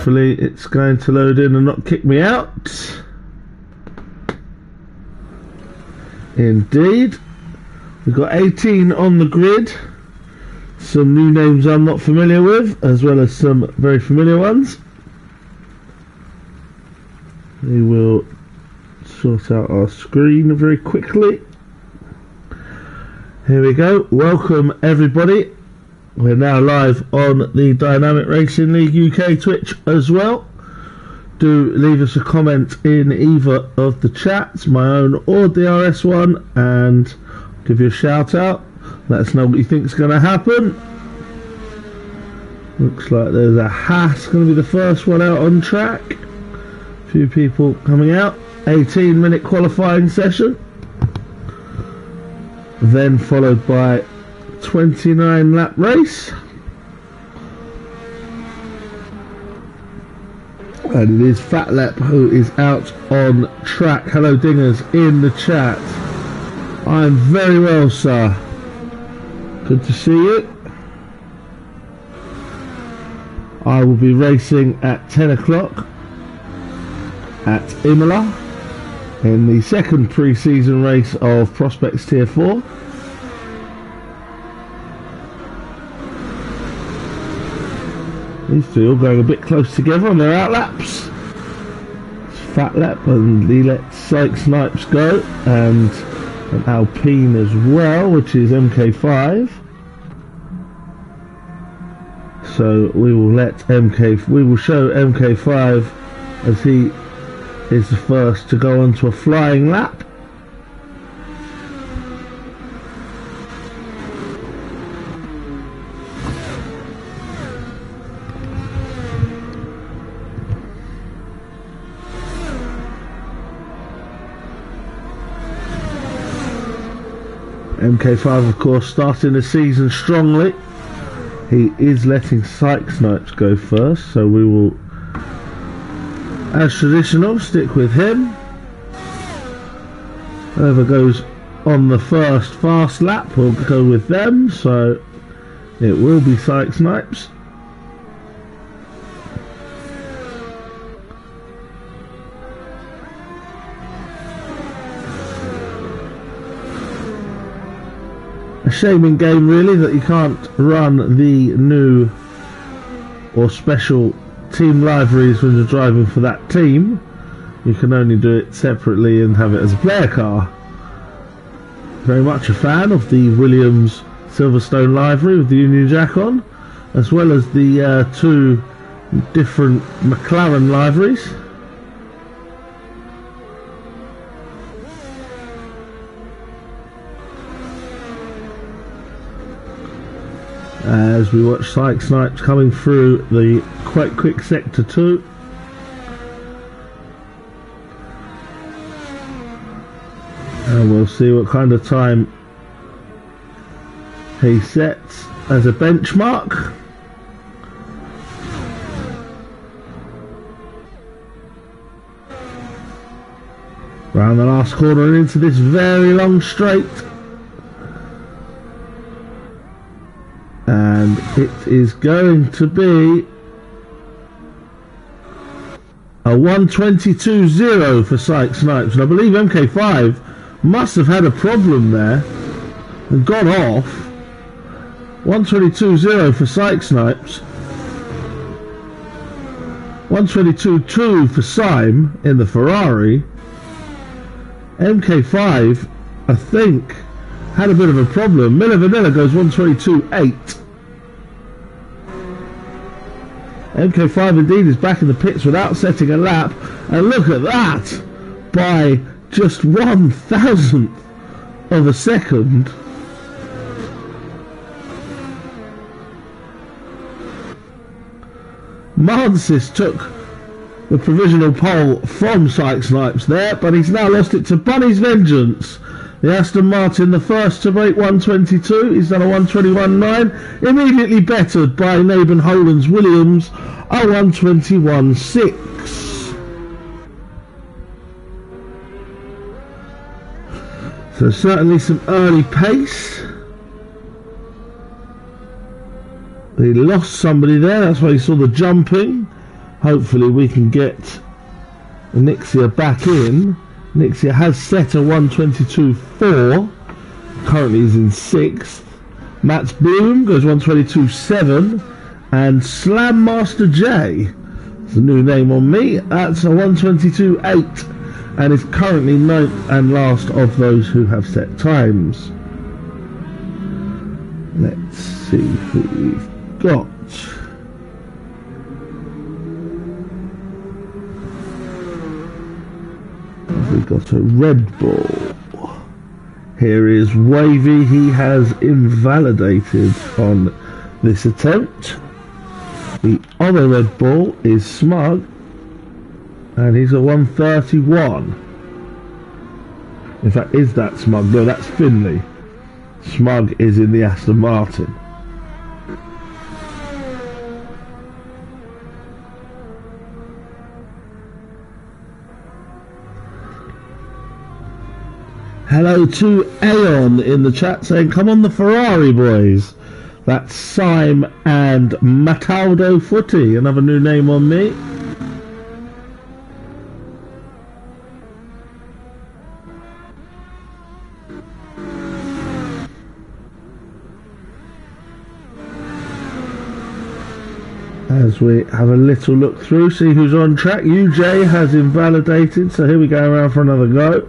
Hopefully it's going to load in and not kick me out. Indeed. We've got 18 on the grid. Some new names I'm not familiar with, as well as some very familiar ones. We will sort out our screen very quickly. Here we go. Welcome everybody. We're now live on the Dynamic Racing League UK Twitch as well. Do leave us a comment in either of the chats, my own or DRS one, and give you a shout out. Let us know what you think is going to happen. Looks like there's a Haas going to be the first one out on track. A few people coming out. 18-minute qualifying session. Then followed by 29 lap race, and it is Fat Lep who is out on track. Hello Dingers in the chat. I'm very well, sir. Good to see you. I will be racing at 10 o'clock at Imola in the second pre-season race of Prospects Tier 4. These two are going a bit close together on their outlaps. It's Fat Lep, and he lets Psych Snipes go, and an Alpine as well, which is MK5. So we will show MK5 as he is the first to go onto a flying lap. MK5 of course starting the season strongly. He is letting Psych Snipes go first, so we will, as traditional, stick with him. Whoever goes on the first fast lap will go with them, so it will be Psych Snipes. A shame in game really that you can't run the new or special team liveries when you're driving for that team. You can only do it separately and have it as a player car. Very much a fan of the Williams Silverstone livery with the Union Jack on, as well as the two different McLaren liveries. As we watch Psych Snipes coming through the quite quick sector 2. And we'll see what kind of time he sets as a benchmark. Round the last corner and into this very long straight. And it is going to be a 1:22.0 for Psych Snipes, and I believe MK5 must have had a problem there and got off. 1:22.0 for Psych Snipes, 1:22.2 for Syme in the Ferrari. MK5, I think, had a bit of a problem. Miller Vanilla goes 1:22.8. MK5 indeed is back in the pits without setting a lap, and look at that, by just 1,000th of a second. Mansis took the provisional pole from Psych Snipes there, but he's now lost it to Bunny's Vengeance. The Aston Martin, the first to break 1:22, he's done a 1:21.9, immediately bettered by Naben Holland's Williams, a 1:21.6. So certainly some early pace. He lost somebody there, that's why you saw the jumping. hopefully we can get Nixia back in. Nixia has set a 122.4. Currently is in 6th. Matt's Bloom goes 122.7. And Slam Master J, it's a new name on me, that's a 122.8. And is currently 9th and last of those who have set times. Let's see who we've got. We've got a Red Bull. Here is Wavy. He has invalidated on this attempt. The other Red Bull is Smug, and he's a 131. In fact, is that Smug? No, that's Finley. Smug is in the Aston Martin. Hello to Aeon in the chat saying, come on the Ferrari boys. That's Sime and Mataldo Footy, another new name on me. As we have a little look through, see who's on track. UJ has invalidated, so here we go around for another go.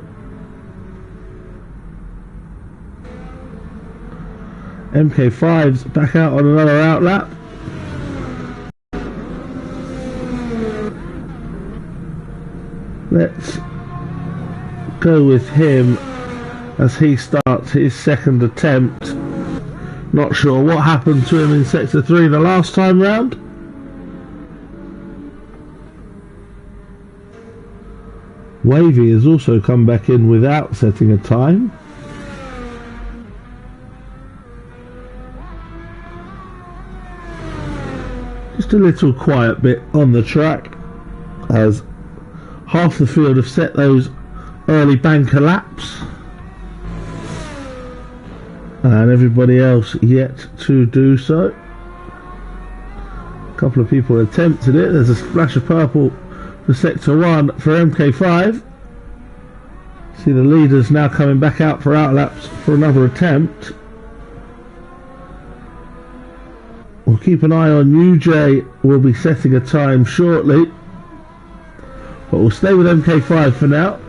MK5's back out on another outlap. Let's go with him as he starts his second attempt. Not sure what happened to him in Sector 3 the last time round. Wavy has also come back in without setting a time. Just a little quiet bit on the track as half the field have set those early banker laps and everybody else yet to do so. A couple of people attempted it. There's a splash of purple for Sector 1 for MK5. See the leaders now coming back out for outlaps for another attempt. We'll keep an eye on UJ, will be setting a time shortly, but we'll stay with MK5 for now,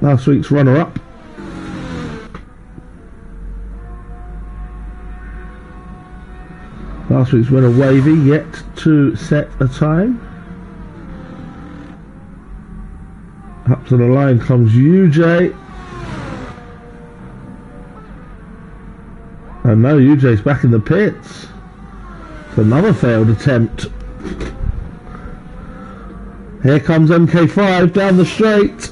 last week's runner-up. Last week's winner Wavy yet to set a time. Up to the line comes UJ. And no, UJ's back in the pits. It's another failed attempt. Here comes MK5 down the straight.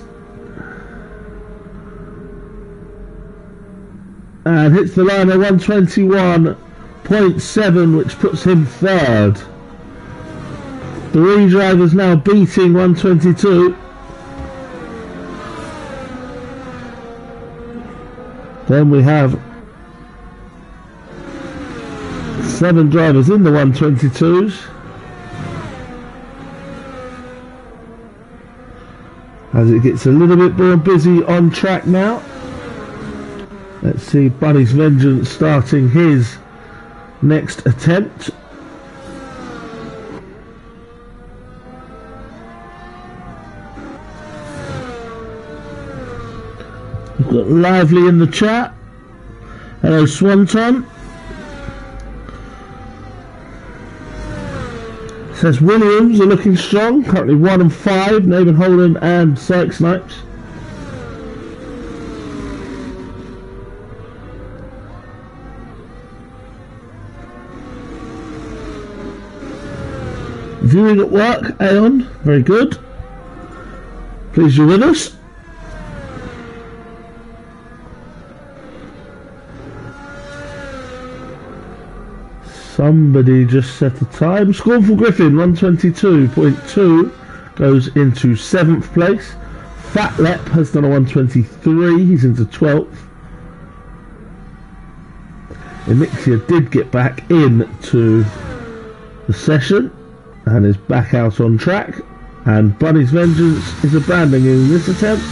And hits the line at 121.7, which puts him third. Three drivers now beating 122. Then we have 7 drivers in the 122s. As it gets a little bit more busy on track now. Let's see Bunny's Vengeance starting his next attempt. We've got Lively in the chat. Hello Swanton. Says Williams are looking strong. Currently 1 and 5. Nathan Holden and Syke Snipes. Viewing at work, Aeon. Very good. Pleased you're with us. Somebody just set a time. Scornful Griffin 122.2 goes into 7th place. Fat Lep has done a 123. He's into 12th. Emixia did get back into the session. and is back out on track. And Bunny's Vengeance is abandoning this attempt.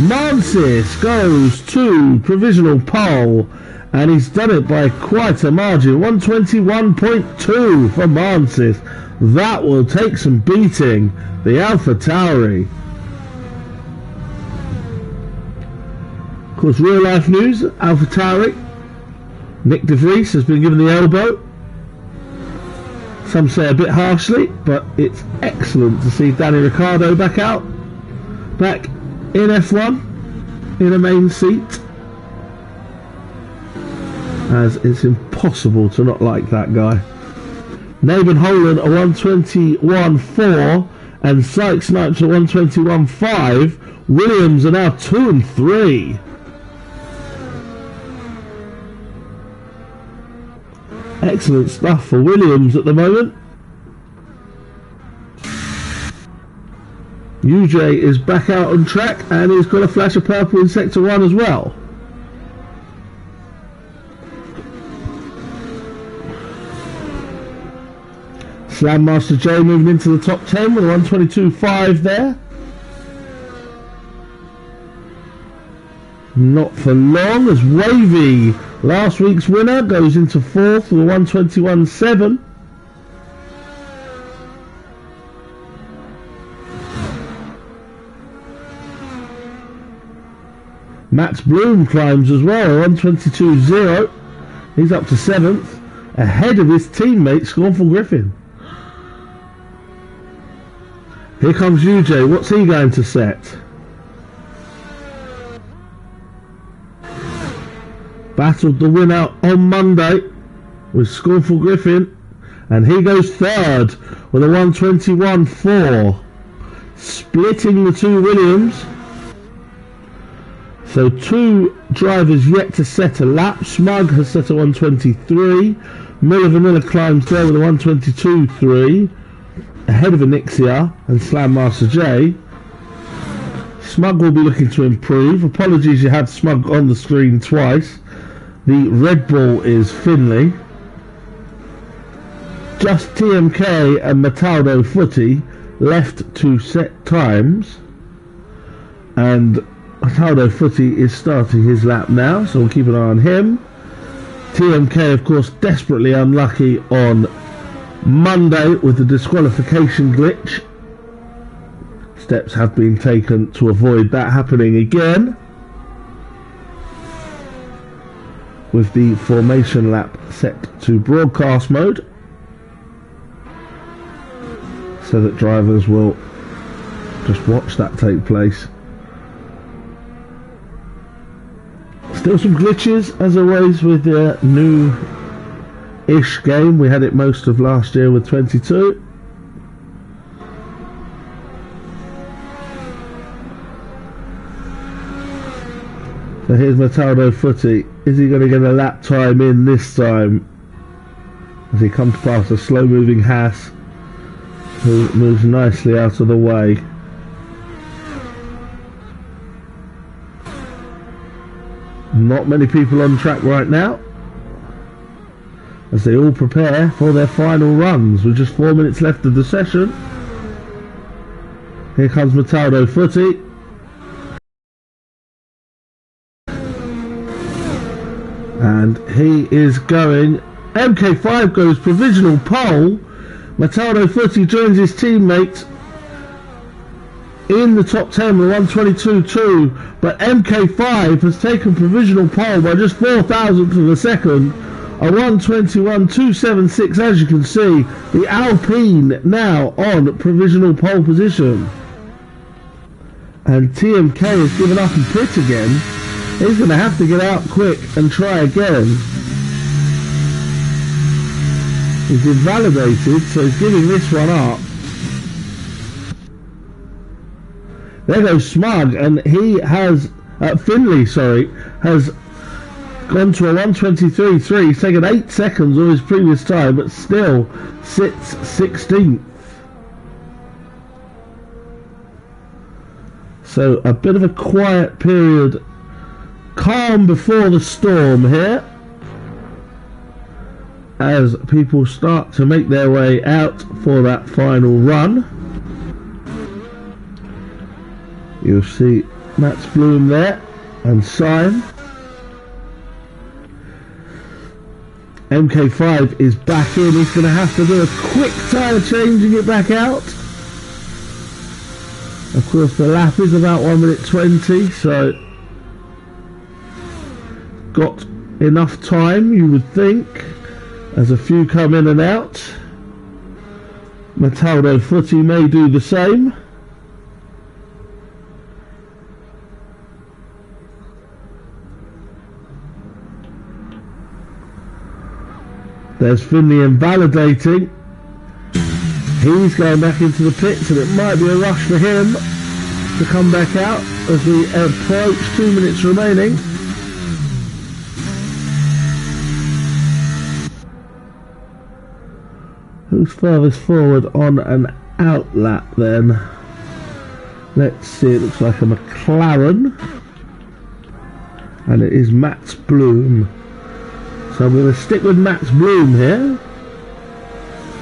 Mansis goes to provisional pole, and he's done it by quite a margin. 121.2 for Mansis. That will take some beating. The Alpha Tauri. Of course, real life news, Alpha Tauri. Nick De Vries has been given the elbow. Some say a bit harshly, but it's excellent to see Danny Ricciardo back out. Back in F1, in a main seat. As it's impossible to not like that guy. Naben Holland a 121.4 and Sykes Snipes a 121.5. Williams are now 2 and 3. Excellent stuff for Williams at the moment. UJ is back out on track and he's got a flash of purple in sector 1 as well. Slam Master J moving into the top 10 with a 122.5 there. Not for long as Wavy, last week's winner, goes into 4th with a 121.7. Max Bloom climbs as well, 122.0. He's up to 7th, ahead of his teammate Scornful Griffin. Here comes UJ, what's he going to set? Battled the win out on Monday with Scornful Griffin, and he goes 3rd with a 121.4, splitting the two Williams. So 2 drivers yet to set a lap. Smug has set a 123. Miller Vanilla climbs there with a 122.3, ahead of Anixia and Slam Master J. Smug will be looking to improve. Apologies, you had Smug on the screen twice. The Red Bull is Finley. Just TMK and Mataldo Footy left to set times. And Mataldo Footy is starting his lap now, so we'll keep an eye on him. TMK, of course, desperately unlucky on Monday with the disqualification glitch. Steps have been taken to avoid that happening again, with the formation lap set to broadcast mode so that drivers will just watch that take place. Still some glitches as always with the new-ish game. We had it most of last year with 22. So here's Mataldo Footy. Is he going to get a lap time in this time? As he comes past a slow moving Haas who moves nicely out of the way. Not many people on track right now, as they all prepare for their final runs with just 4 minutes left of the session. Here comes Mataldo Footy. And he is going. MK5 goes provisional pole. Mataldo Footy joins his teammate in the top 10 with 122.2, but MK5 has taken provisional pole by just 4,000th of a second. A 121.276, as you can see. The Alpine now on provisional pole position. And TMK has given up and pit again. He's going to have to get out quick and try again. He's invalidated, so he's giving this one up. There goes Smug, and he has, Finley, has gone to a 123.3. He's taken 8 seconds of his previous time, but still sits 16th. So a bit of a quiet period. Calm before the storm here. as people start to make their way out for that final run. You'll see Mats Bloom there and Simon. MK5 is back in. He's going to have to do a quick tyre change and get back out. Of course, the lap is about 1 minute 20, so got enough time, you would think, as a few come in and out. Matteo Footy may do the same. There's Finley invalidating. He's going back into the pits, and it might be a rush for him to come back out as we approach 2 minutes remaining. Who's furthest forward on an out lap then? Let's see, it looks like a McLaren, and it is Mats Bloom. So I'm going to stick with Mats Bloom here,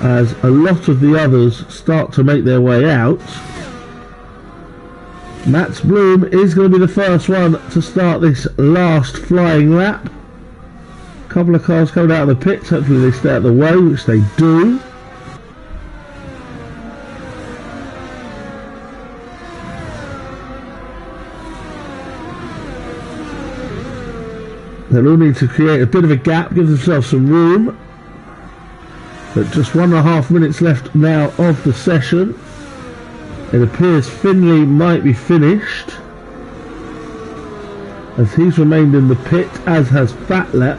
as a lot of the others start to make their way out. Mats Bloom is going to be the first one to start this last flying lap. A couple of cars coming out of the pits, hopefully they stay out of the way, which they do. They'll all need to create a bit of a gap, give themselves some room. But just 1.5 minutes left now of the session. It appears Finley might be finished, as he's remained in the pit, as has Fatlap,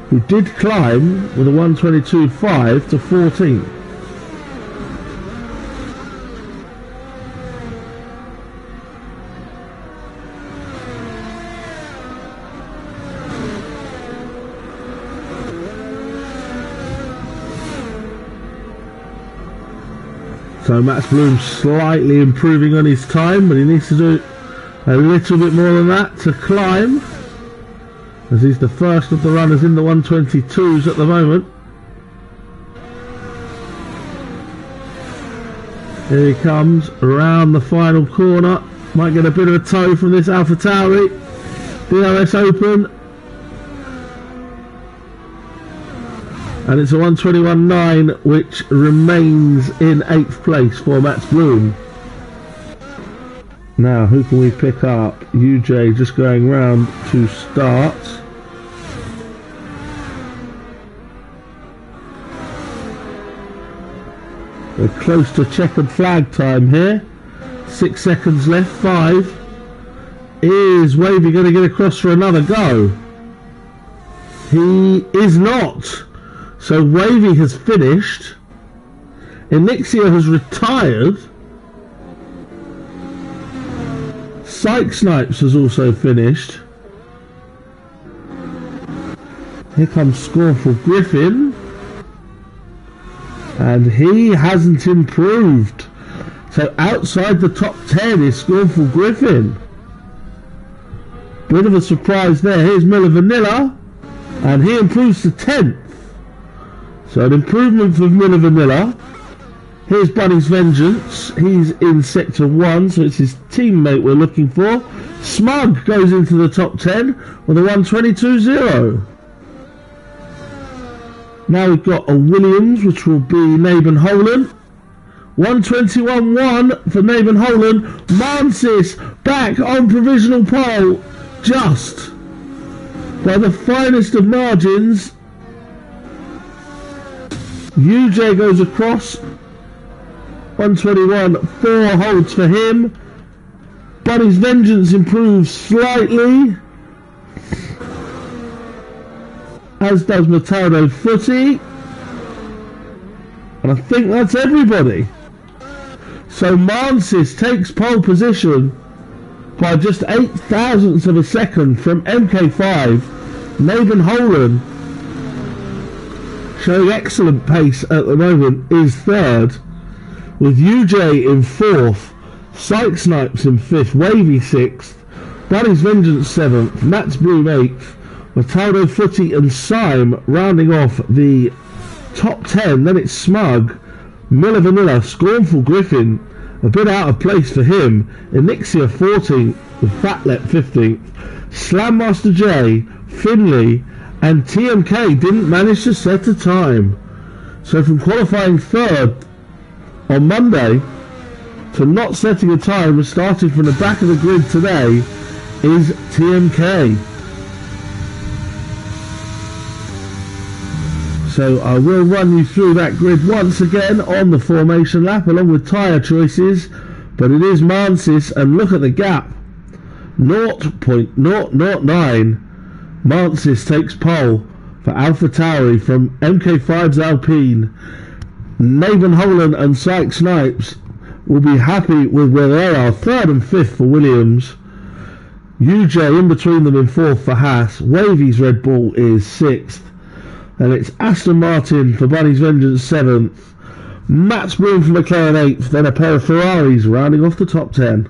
who did climb with a 1:22.5 to 14. So Mats Bloom slightly improving on his time, but he needs to do a little bit more than that to climb, as he's the first of the runners in the 122s at the moment. Here he comes around the final corner. Might get a bit of a tow from this AlphaTauri. DRS open. And it's a 1:21.9, which remains in 8th place for Mats Bloom. Now, who can we pick up? UJ just going round to start. We're close to checkered flag time here. 6 seconds left. 5. Is Wavy going to get across for another go? He is not. So Wavy has finished. Enixia has retired. Psych Snipes has also finished. Here comes Scornful Griffin, and he hasn't improved. So outside the top 10 is Scornful Griffin. Bit of a surprise there. Here's Miller Vanilla, and he improves to 10th. So an improvement for Miller Vanilla. Here's Bunny's Vengeance. He's in Sector 1, so it's his teammate we're looking for. Smug goes into the top 10 with a 1:22.0. Now we've got a Williams, which will be Naben Holan. 1:21.1 for Naben Holan. Mansis back on provisional pole, just by the finest of margins. UJ goes across. 1:21.4 holds for him. Bunny's Vengeance improves slightly, as does Matteo Footy. And I think that's everybody. So Mansis takes pole position by just 8 thousandths of a second from MK5. Naben Holan, showing excellent pace at the moment, is third, with UJ in 4th, Psych Snipes in 5th, Wavy 6th, Bunny's Vengeance 7th, Mats Bloom 8th, Mataldo, Footy and Syme rounding off the top 10. Then it's Smug, Miller Vanilla, Scornful Griffin, a bit out of place for him. Enixia 14th, Fatlep 15th, Slammaster J, Finley and TMK didn't manage to set a time. So from qualifying third on Monday to not setting a time, starting from the back of the grid today, is TMK. So I will run you through that grid once again on the formation lap along with tyre choices, but it is Mansis, and look at the gap, 0.009. Mansis takes pole for AlphaTauri from MK5's Alpine. Nathan Holland and Syke Snipes will be happy with where they are, third and fifth for Williams. UJ in between them in fourth for Haas. Wavy's Red Bull is sixth. And it's Aston Martin for Bunny's Vengeance 7th, Matt's Broom for McLaren 8th, then a pair of Ferraris rounding off the top 10.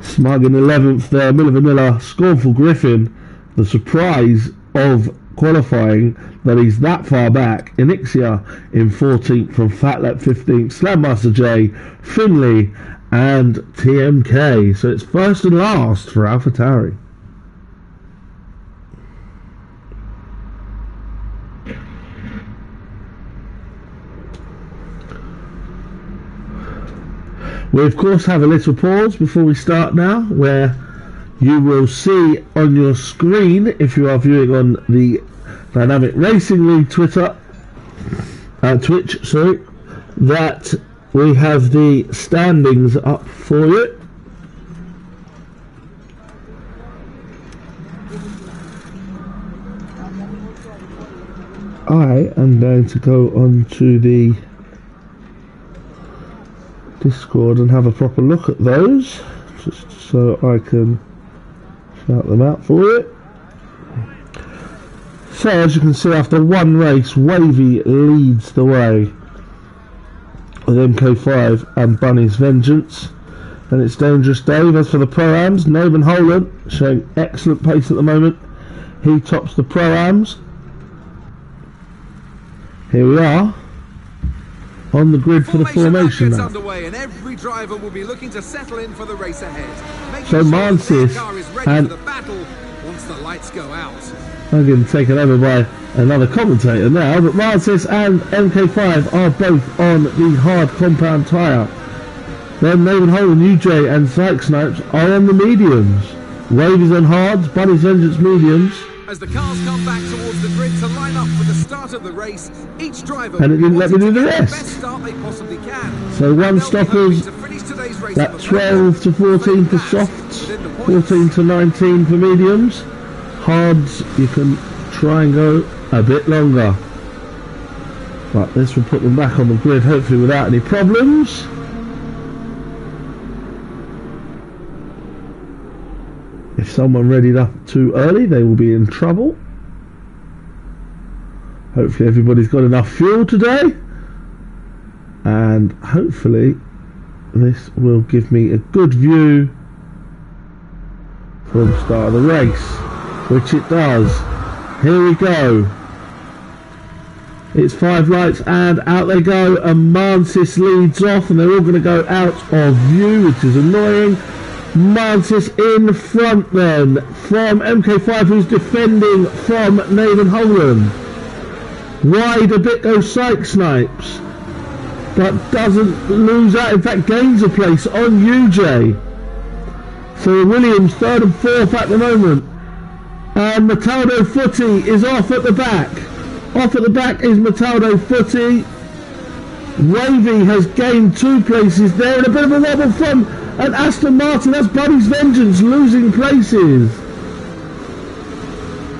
Smug in 11th there, Miller Vanilla, Scornful Griffin, the surprise of qualifying that he's that far back. Enixia in 14th from Fatlep 15th, Slammaster J, Finley and TMK. So it's first and last for AlphaTauri. We of course have a little pause before we start now, where you will see on your screen, if you are viewing on the Dynamic Racing League Twitch, that we have the standings up for you. I am going to go on to the Discord and have a proper look at those, just so I can shout them out for you. So as you can see, after one race, Wavy leads the way with MK5 and Bunny's Vengeance. And it's Dangerous Dave. As for the Pro-Ams, Nathan Holland showing excellent pace at the moment. He tops the Pro-Ams. Here we are on the grid for the formation now. Underway and every driver will be looking to settle in for the race ahead. So Mansis and the battle once the lights go out. I'm getting taken over by another commentator now, but Mansis and MK5 are both on the hard compound tyre. Then Nathan Holland, UJ and Syke Snipes are on the mediums. Wavy's on hards, Bunny's Vengeance mediums. As the cars come back towards the grid to line up for the start of the race, each driver and it didn't let me do the rest. Best start they possibly can. So one stoppers, that 12 to 14 for softs, 14 to 19 for mediums. Hards, you can try and go a bit longer. But this will put them back on the grid, hopefully without any problems. If someone readied up too early, they will be in trouble. Hopefully everybody's got enough fuel today. And hopefully this will give me a good view for the start of the race, which it does. Here we go. It's 5 lights and out they go, and Mansis leads off, and they're all going to go out of view, which is annoying. Mansis in front then from MK5, who's defending from Nathan Holland. Wide a bit goes Syke Snipes, but doesn't lose out, in fact gains a place on UJ. So Williams third and fourth at the moment, and Mataldo Footy is off at the back. Off at the back is Mataldo Footy. Wavy has gained 2 places there, and a bit of a wobble from an Aston Martin. That's Bunny's Vengeance losing places.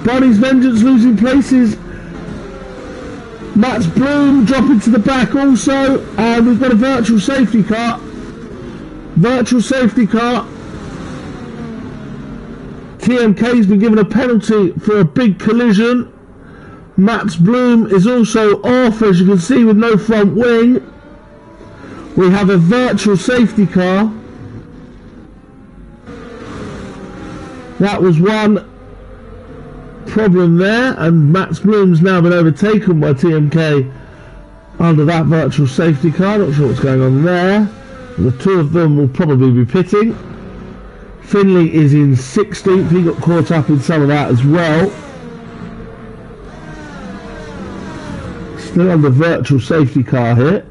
Bunny's Vengeance losing places. Matt's Bloom dropping to the back also, and we've got a virtual safety car. Virtual safety car. TMK's been given a penalty for a big collision. Matt's Bloom is also off, as you can see, with no front wing. We have a virtual safety car. That was one problem there, and Max Bloom's now been overtaken by TMK under that virtual safety car. Not sure what's going on there. The two of them will probably be pitting. Finley is in 16th. He got caught up in some of that as well. Still under virtual safety car here.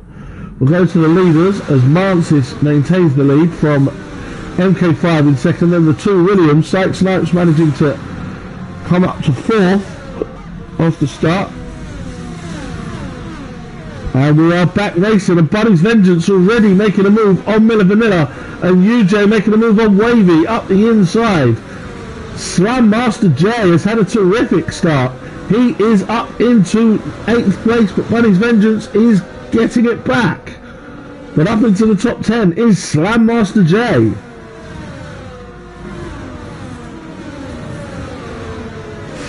We'll go to the leaders as Mansis maintains the lead from MK5 in second. Then the two Williams, Sykes Snipes managing to come up to fourth off the start. And we are back racing, and Buddy's Vengeance already making a move on Miller Vanilla, and UJ making a move on Wavy up the inside. Slam Master J has had a terrific start. He is up into 8th place, but Buddy's Vengeance is getting it back. But up into the top 10 is Slam Master J.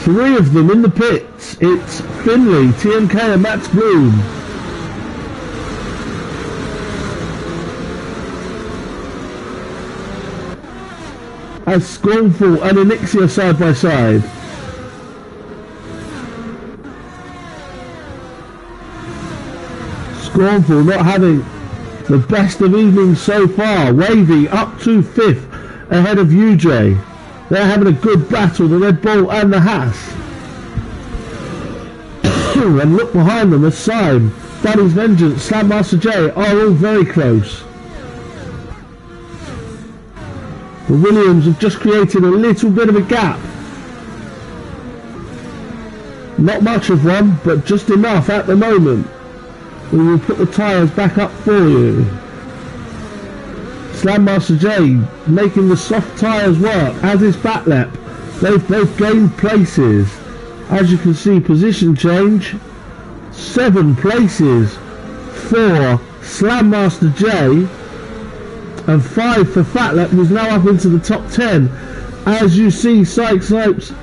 Three of them in the pits. It's Finley, TMK and Max Bloom. As Scornful and Enixia side by side. Scornful not having the best of evenings so far. Wavy up to 5th ahead of UJ. They're having a good battle, the Red Bull and the Haas. And look behind them as Sime, Buddy's Vengeance, Slam Master J are all very close. The Williams have just created a little bit of a gap. Not much of one, but just enough at the moment. We will put the tyres back up for you. Slam Master J making the soft tyres work, as is Batlap. They've both gained places. As you can see, position change. 7 places for Slam Master J. And 5 for Fatlap, who's now up into the top 10. As you see, Sykes Snipes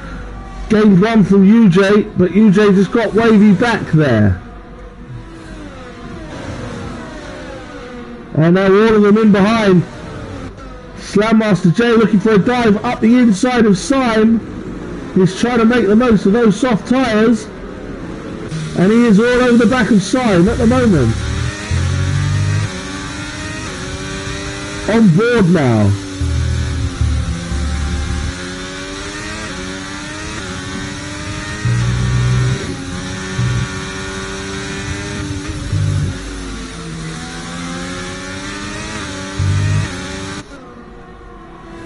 gained 1 from UJ, but UJ just got Wavy back there. And now all of them in behind. Slam Master J looking for a dive up the inside of Sime. He's trying to make the most of those soft tyres. And he is all over the back of Sime at the moment. On board now.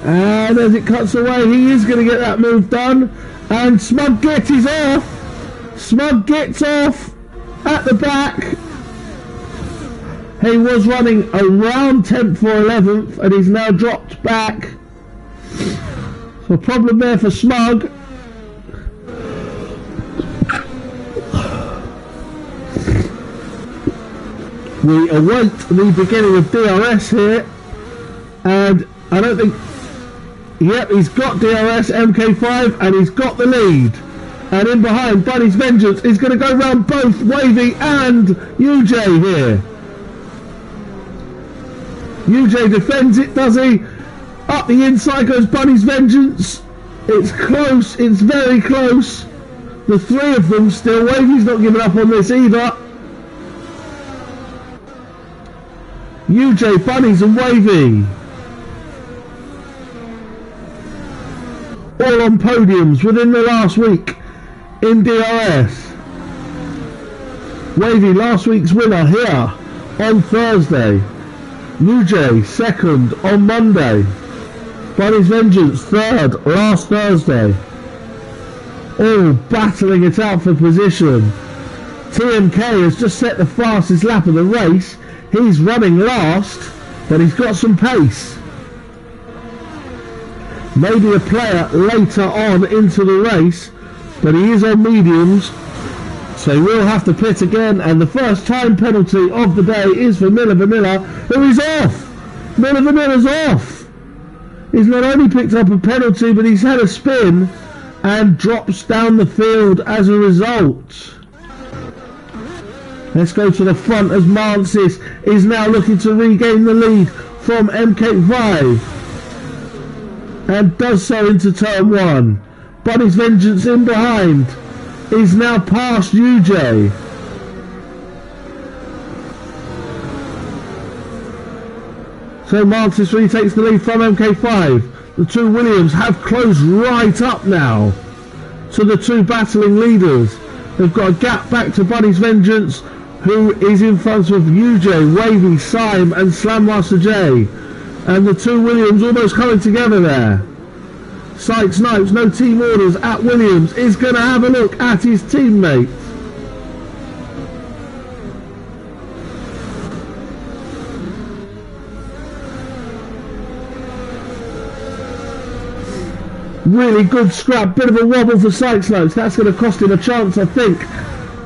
And as it cuts away, he is going to get that move done. And Smug Git is off. Smug Git's off at the back. He was running around 10th or 11th, and he's now dropped back. So a problem there for Smug. We await the beginning of DRS here, and I don't think... Yep, he's got DRS, MK5, and he's got the lead. And in behind, Buddy's Vengeance is going to go round both Wavy and UJ here. UJ defends it, does he? Up the inside goes Buddy's Vengeance. It's close, it's very close. The three of them still. Wavy's not giving up on this either. UJ, Bunnies and Wavy. All on podiums within the last week in DRS. Wavy, last week's winner here on Thursday. UJ, second on Monday. Bunny's Vengeance, third last Thursday. All battling it out for position. TMK has just set the fastest lap of the race. He's running last, but he's got some pace. Maybe a player later on into the race, but he is on mediums, so he will have to pit again. And the first time penalty of the day is for Miller Vanilla, who is off. Miller Vanilla's off. He's not only picked up a penalty, but he's had a spin and drops down the field as a result. Let's go to the front as Mansis is now looking to regain the lead from MK5. and does so into turn 1. Bunny's Vengeance in behind is now past UJ. So Mantis retakes the lead from MK5. The two Williams have closed right up now to the two battling leaders. They've got a gap back to Bunny's Vengeance, who is in front of UJ, Wavy, Sime and Slam Master J. And the two Williams almost coming together there. Sykes Snipes, no team orders at Williams, is going to have a look at his teammates. Really good scrap, bit of a wobble for Sykes Snipes. That's going to cost him a chance, I think,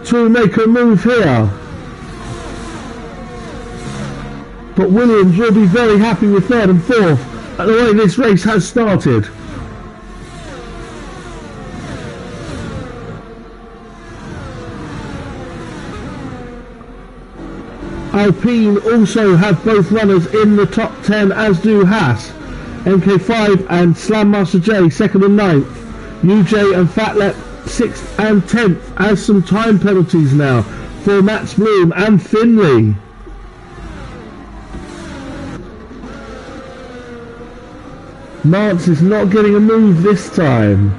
to make a move here. But Williams will be very happy with 3rd and 4th at the way this race has started. Alpine also have both runners in the top 10, as do Haas. MK5 and Slam Master J 2nd and 9th. UJ and Fatlep 6th and 10th, as some time penalties now for Mats Bloom and Finley. Mance is not getting a move this time.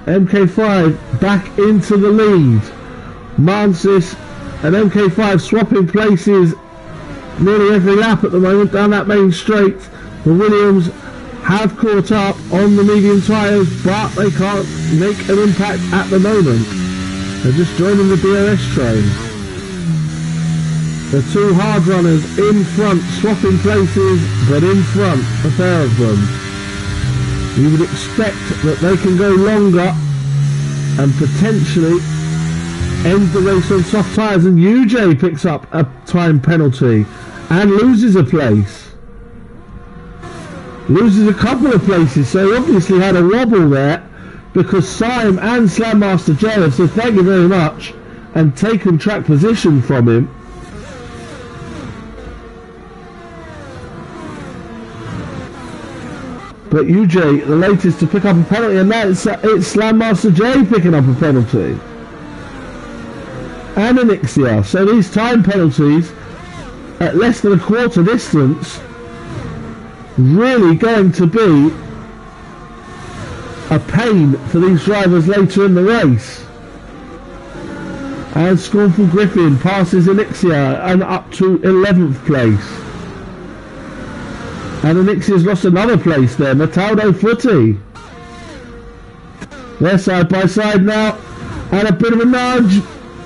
MK5 back into the lead. Mansis and MK5 swapping places nearly every lap at the moment down that main straight. The Williams have caught up on the medium tyres, but they can't make an impact at the moment. They're just joining the DRS train. The two hard runners in front, swapping places, but in front, a pair of them. You would expect that they can go longer and potentially end the race on soft tyres, and UJ picks up a time penalty and loses a place. Loses a couple of places, so he obviously had a wobble there, because Sime and Slam Master J have said thank you very much and taken track position from him. But UJ, the latest to pick up a penalty, and now it's Slam Master J picking up a penalty. And Anixia. So these time penalties at less than a quarter distance really going to be a pain for these drivers later in the race. And Scornful Griffin passes Anixia and up to 11th place. And Anixia's lost another place there. Mataldo Footy. They're side by side now. And a bit of a nudge.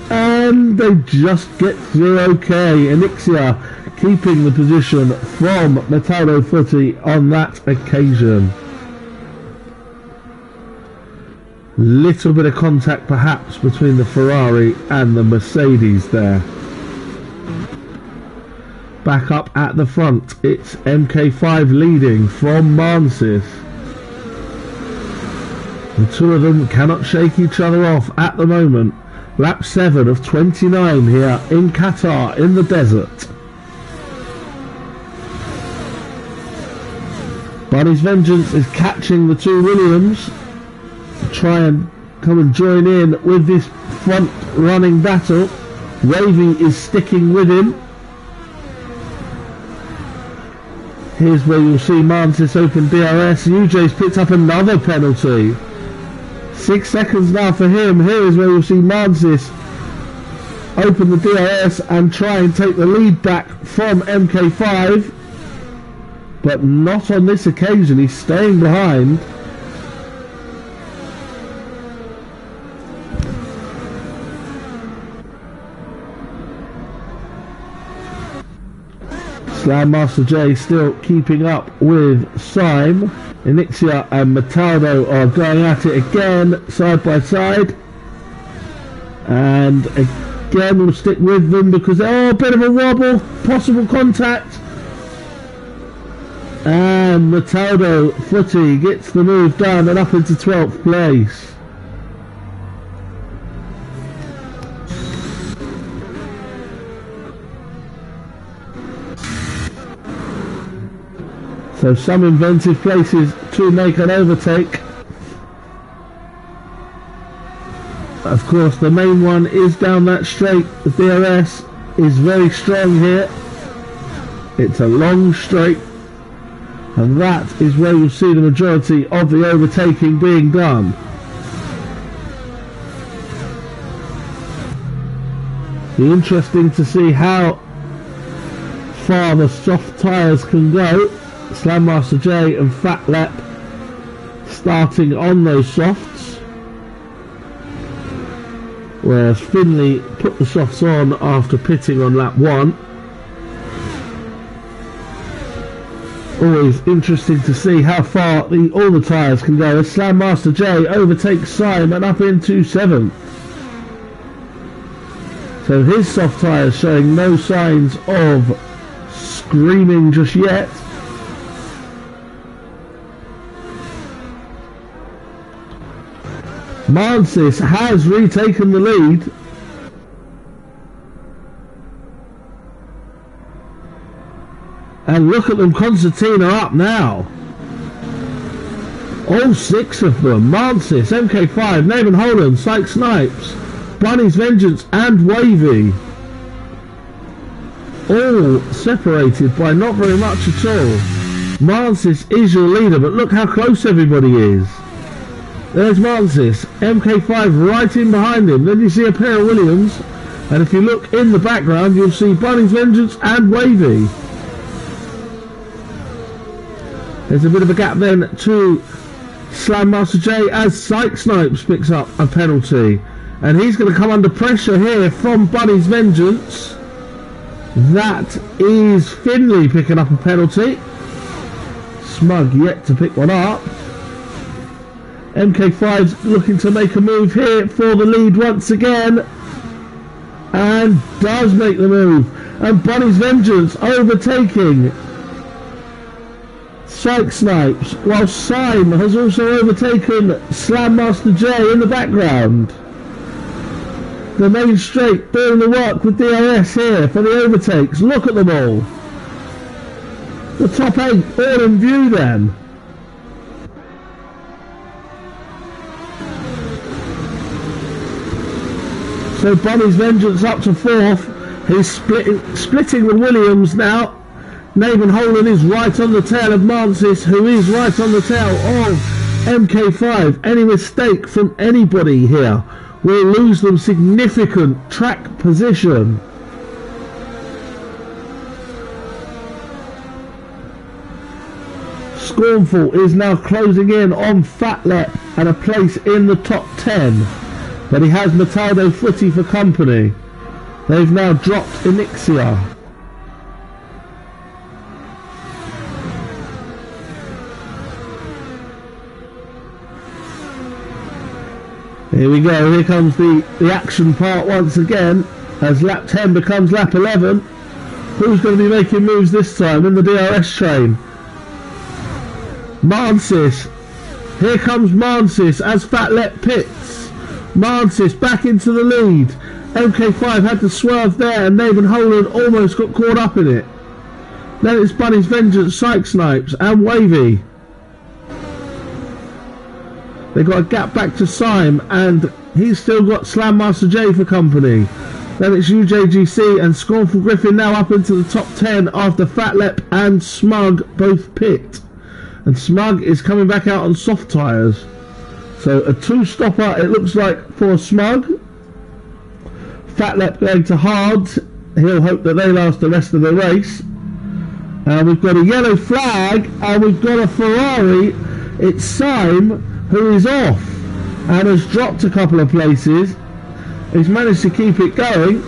And they just get through okay. Anixia keeping the position from Mataldo Footy on that occasion. Little bit of contact perhaps between the Ferrari and the Mercedes there. Back up at the front, it's MK5 leading from Mansis. The two of them cannot shake each other off at the moment. Lap 7 of 29 here in Qatar in the desert. Bunny's Vengeance is catching the two Williams to try and come and join in with this front running battle. Wavy is sticking with him. Here's where you'll see Mantis open DRS. UJ's picked up another penalty. 6 seconds now for him. Here is where you'll see Mantis open the DRS and try and take the lead back from MK5. But not on this occasion. He's staying behind. Slam Master J still keeping up with Sime. Anixia and Mataldo are going at it again, side by side. And again we'll stick with them because a bit of a wobble, possible contact. And Mataldo Footy gets the move done and up into 12th place. So some inventive places to make an overtake. Of course, the main one is down that straight. The DRS is very strong here. It's a long straight, and that is where you'll see the majority of the overtaking being done. Be interesting to see how far the soft tyres can go. Slam Master J and Fat Lep starting on those softs, whereas Finley put the softs on after pitting on lap 1. Always interesting to see how far all the tyres can go as Slam Master J overtakes Simon up into 7th. So his soft tyres showing no signs of screaming just yet. Mansis has retaken the lead. And look at them, Concertina up now. All 6 of them. Mansis, MK5, Nathan Holland, Syke Snipes, Bunny's Vengeance and Wavy. All separated by not very much at all. Mansis is your leader, but look how close everybody is. There's Mansis, MK5 right in behind him. Then you see a pair of Williams, and if you look in the background you'll see Bunny's Vengeance and Wavy. There's a bit of a gap then to Slam Master J as Syke Snipes picks up a penalty, and he's going to come under pressure here from Bunny's Vengeance. That is Finley picking up a penalty. Smug yet to pick one up. MK5's looking to make a move here for the lead once again, and does make the move, and Bunny's Vengeance overtaking Syke Snipes, while Syme has also overtaken Slam Master J in the background. The main straight doing the work with DRS here for the overtakes. Look at them all. The top 8 all in view then. So Bunny's Vengeance up to 4th. He's splitting the Williams now. Nathan Holland is right on the tail of Mansis, who is right on the tail of MK5. Any mistake from anybody here will lose them significant track position. Scornful is now closing in on Fat Lep and a place in the top 10. But he has Mataldo Footy for company. They've now dropped Enixia. Here we go, here comes the action part once again, as lap 10 becomes lap 11. Who's going to be making moves this time in the DRS train? Mansis. Here comes Mansis as Fat Lep pits. Mansis back into the lead. MK5 had to swerve there and Nathan Holland almost got caught up in it. Then it's Bunny's Vengeance, Syke Snipes and Wavy. They got a gap back to Syme, and he's still got Slam Master J for company. Then it's UJGC and Scornful Griffin now up into the top 10 after Fat Lep and Smug both pit. And Smug is coming back out on soft tyres. So a 2-stopper it looks like for Smug. Fat Lep going to hard. He'll hope that they last the rest of the race. And we've got a yellow flag and we've got a Ferrari. It's Syme who is off and has dropped a couple of places. He's managed to keep it going,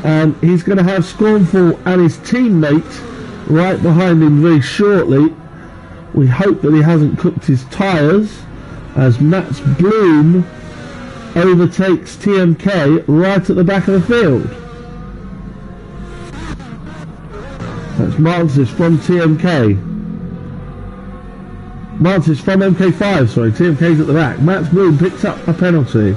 and he's going to have Scornful and his teammate right behind him very shortly. We hope that he hasn't cooked his tyres, as Mats Bloom overtakes TMK right at the back of the field. That's Mansis from TMK. Mansis from MK5, sorry, TMK's at the back. Mats Bloom picks up a penalty.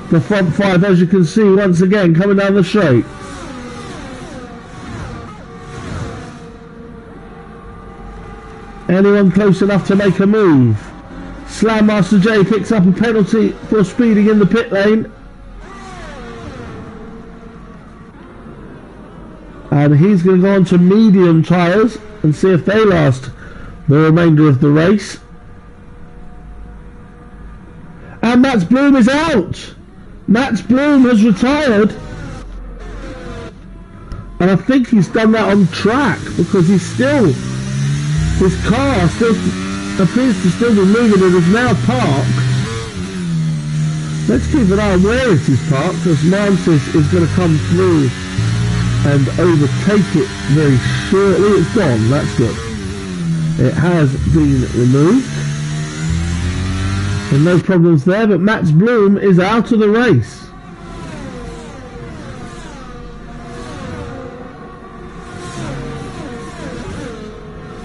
The front 5, as you can see, once again coming down the straight. Anyone close enough to make a move? Slam Master J picks up a penalty for speeding in the pit lane. And he's going to go on to medium tyres and see if they last the remainder of the race. And Mats Bloom is out. Mats Bloom has retired. And I think he's done that on track because his car still appears to still be moving. It is now parked. Let's keep an eye on where it is parked, because Mantis is going to come through and overtake it very shortly. It's gone, that's good. It has been removed. And no problems there, but Mats Bloom is out of the race.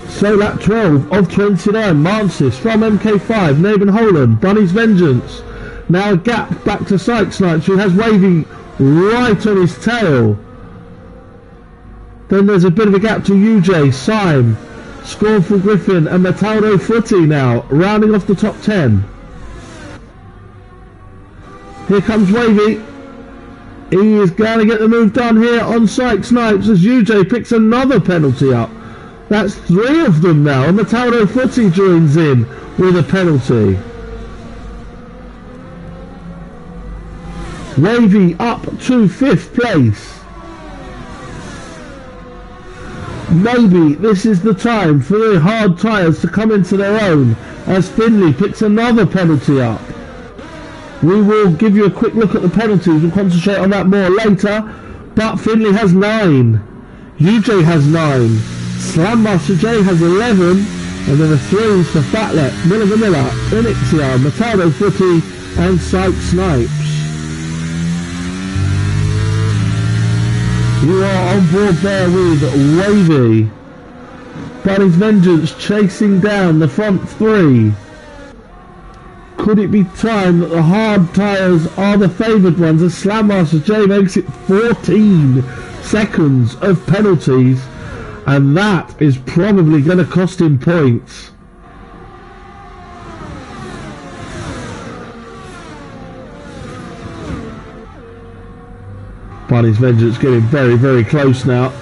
So lap 12 of 29, Mantis from MK5, Naben Holland, Bunny's Vengeance. Now a gap back to Sykes-Snipes, who has Wavy right on his tail. Then there's a bit of a gap to UJ, Syme, Scornful Griffin and Mataldo Frutti now, rounding off the top 10. Here comes Wavy. He is going to get the move done here on Sykes-Snipes as UJ picks another penalty up. That's 3 of them now, and Mataldo Frutti joins in with a penalty. Wavy up to 5th place. Maybe this is the time for the hard tyres to come into their own as Finley picks another penalty up. We will give you a quick look at the penalties. We'll concentrate on that more later. But Finley has 9. UJ has 9. Slam Master J has 11. And then the 3s for Fatlep, Miller Vanilla, Onyxia, Mataldo Frutti and Sykes-Snipes. You are on board there with Wavy. Bunny's Vengeance chasing down the front 3. Could it be time that the hard tyres are the favoured ones as Slam Master J makes it 14 seconds of penalties, and that is probably going to cost him points. Bunny's Vengeance getting very, very close now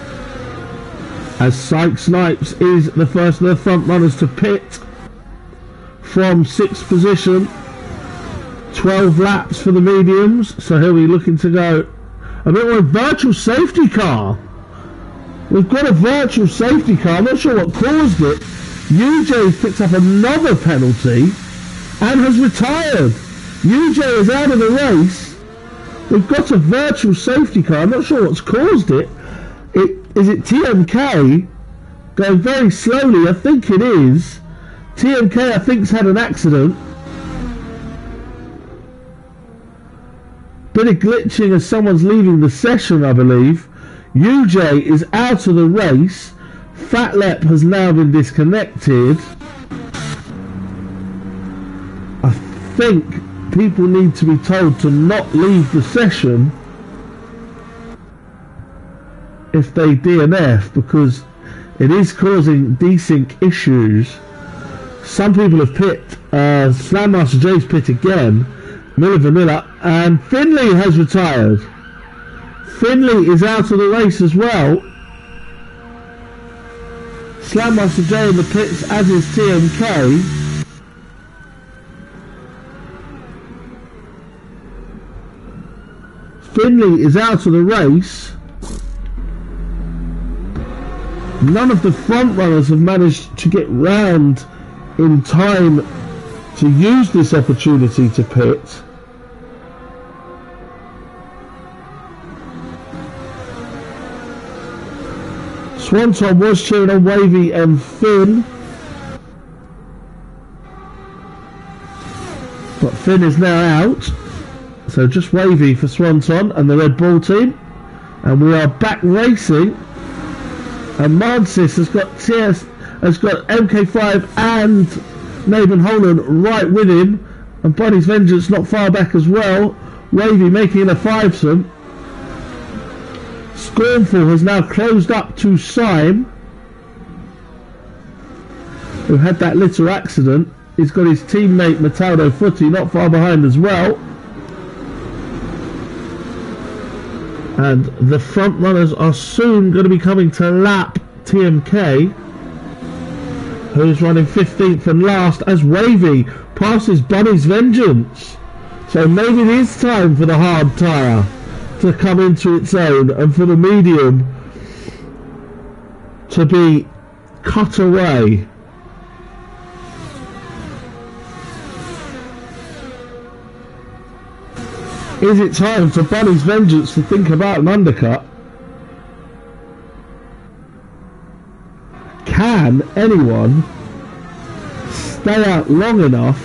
as Sykes-Snipes is the first of the front runners to pit from 6th position. 12 laps for the mediums, so he'll be looking to go a bit more virtual safety car. We've got a virtual safety car. I'm not sure what caused it. UJ picked up another penalty and has retired. UJ is out of the race. We've got a virtual safety car. I'm not sure what's caused it. Is it TMK going very slowly? I think it is. TMK, I think, has had an accident. Bit of glitching as someone's leaving the session, I believe. UJ is out of the race. Fatlep has now been disconnected. I think people need to be told to not leave the session if they DNF, because it is causing desync issues. Some people have pit. Slam Master J's pit again. Miller Vanilla, and Finley has retired. Finley is out of the race as well. Slam Master J in the pits, as is TMK. Finley is out of the race. None of the front runners have managed to get round in time to use this opportunity to pit. Swanton was cheering on Wavy and Finn, but Finn is now out, so just Wavy for Swanton and the Red Bull team, and we are back racing. And Mansis has got MK5 and Naben Holland right with him, and Bunny's Vengeance not far back as well. Wavy making it a 5-some. Scornful has now closed up to Syme. who had that little accident. He's got his teammate Matteo Footy not far behind as well. And the front runners are soon going to be coming to lap TMK, who's running 15th and last, as Wavy passes Bunny's Vengeance. So maybe it is time for the hard tyre to come into its own and for the medium to be cut away. Is it time for Bunny's Vengeance to think about an undercut? Can anyone stay out long enough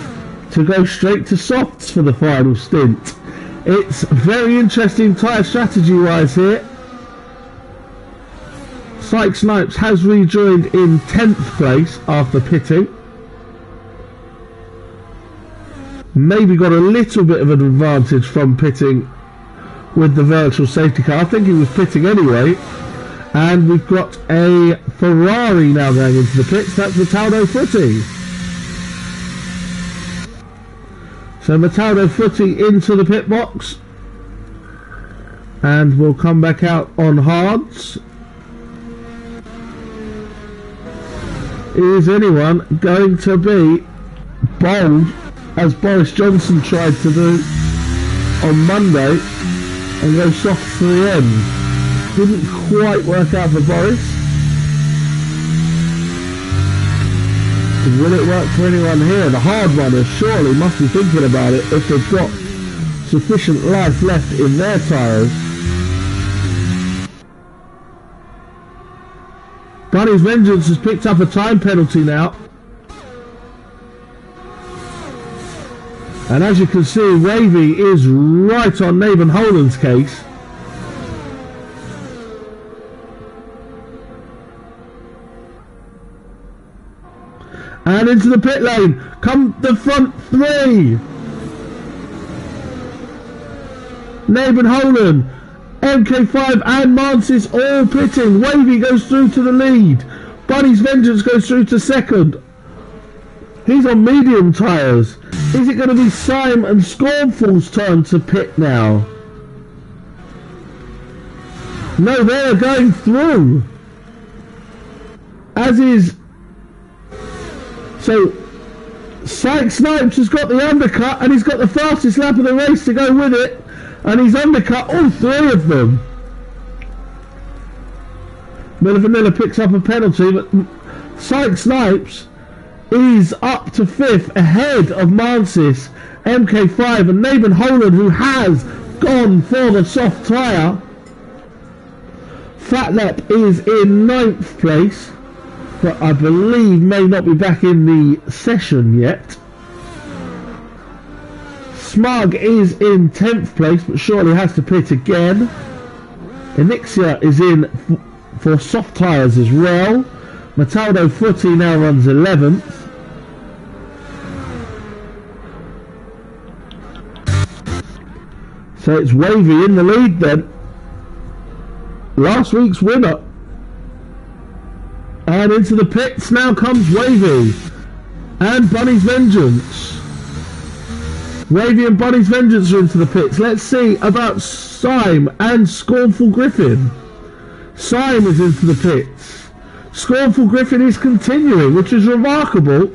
to go straight to softs for the final stint? It's very interesting tyre strategy wise here. Syke Snipes has rejoined in 10th place after pitting. Maybe got a little bit of an advantage from pitting with the virtual safety car. I think he was pitting anyway. And we've got a Ferrari now going into the pits. That's Matteo Footy. So Matteo Footy into the pit box. And we'll come back out on hards. Is anyone going to be bold, as Boris Johnson tried to do on Monday, and go soft to the end? Didn't quite work out for Boris. Will it work for anyone here? The hard runners surely must be thinking about it if they've got sufficient life left in their tyres. Bunny's Vengeance has picked up a time penalty now. And as you can see, Wavy is right on Nathan Holland's case. And into the pit lane come the front three. Nathan Holland, MK5 and Mansis all pitting. Wavy goes through to the lead. Bunny's Vengeance goes through to second. He's on medium tyres. Is it going to be Syme and Scornful's turn to pit now? No, they're going through. As is... So, Syke Snipes has got the undercut and he's got the fastest lap of the race to go with it. And he's undercut all three of them. Miller Vanilla picks up a penalty, but Syke Snipes is up to 5th ahead of Mansis, MK5 and Nathan Holland, who has gone for the soft tyre. Fatlep is in 9th place, but I believe may not be back in the session yet. Smug is in 10th place, but surely has to pit again. Enixia is in for soft tyres as well. Mataldo Footy now runs 11th. So it's Wavy in the lead then. Last week's winner. And into the pits now comes Wavy and Bunny's Vengeance. Wavy and Bunny's Vengeance are into the pits. Let's see about Syme and Scornful Griffin. Syme is into the pits. Scornful Griffin is continuing, which is remarkable,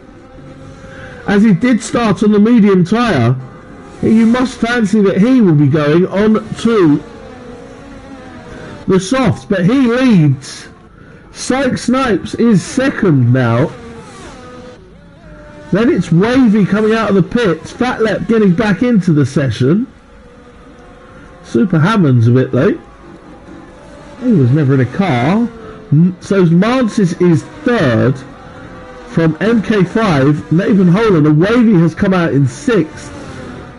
as he did start on the medium tyre. You must fancy that he will be going on to the softs, but he leads. Syke Snipes is second now. Then it's Wavy coming out of the pits. Fatlep getting back into the session. Super Hammond's a bit late. He was never in a car. So Mansis is third from MK5. Nathan Holland, and Wavy has come out in 6th.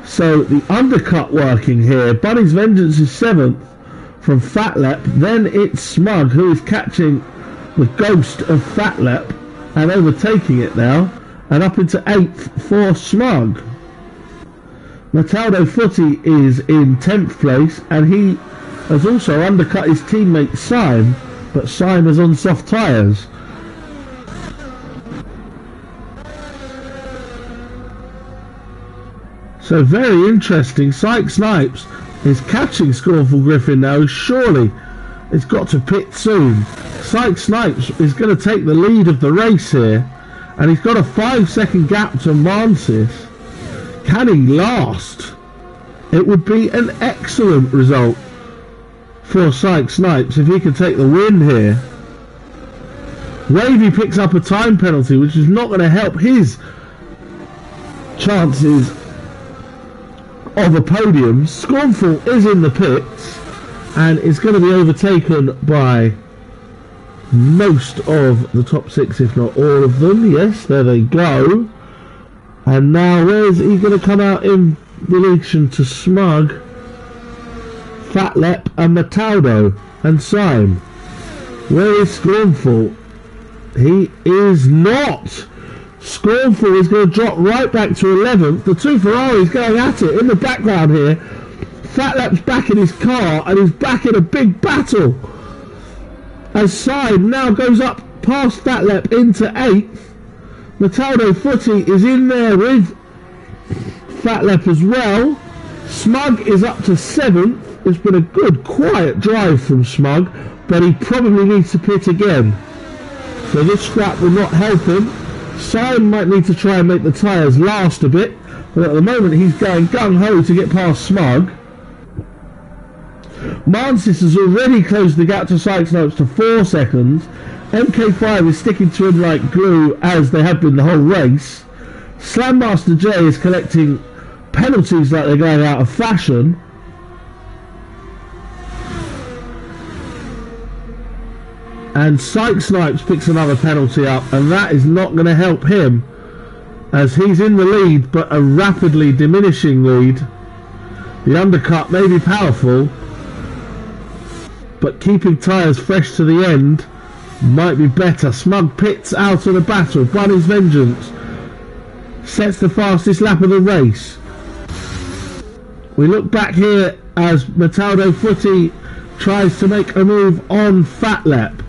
So the undercut working here. Bunny's Vengeance is 7th from Fatlep. Then it's Smug, who is catching the ghost of Fatlep and overtaking it now. And up into 8th for Smug. Mataldo Footy is in 10th place, and he has also undercut his teammate Syme, but Syme is on soft tyres. So very interesting. Syke Snipes is catching Scornful Griffin now. Surely it's got to pit soon. Syke Snipes is going to take the lead of the race here, and he's got a 5-second gap to Mansis. Can he last? It would be an excellent result for Syke Snipes if he could take the win here. Wavy picks up a time penalty, which is not going to help his chances of a podium. Scornful is in the pits and is going to be overtaken by most of the top 6, if not all of them. Yes, there they go. And now where's he going to come out in relation to Smug, Fatlep and Mataldo and Syme? Where is Scornful? He is not. Scornful is going to drop right back to 11th. The two Ferraris going at it in the background here. Fatlep's back in his car and he's back in a big battle as Syme now goes up past Fatlep into 8th. Mataldo Footy is in there with Fatlep as well. Smug is up to 7th. It's been a good quiet drive from Smug, but he probably needs to pit again, so this scrap will not help him. Syme might need to try and make the tyres last a bit, but at the moment he's going gung-ho to get past Smug. Mansis has already closed the gap to Syke Snipes to 4 seconds. MK5 is sticking to him like glue, as they have been the whole race. Slammaster J is collecting penalties like they're going out of fashion. And Syke Snipes picks another penalty up, and that is not going to help him, as he's in the lead, but a rapidly diminishing lead. The undercut may be powerful, but keeping tyres fresh to the end might be better. Smug pits out of the battle. Bunny's Vengeance sets the fastest lap of the race. We look back here as Mataldo Footy tries to make a move on Fatlep.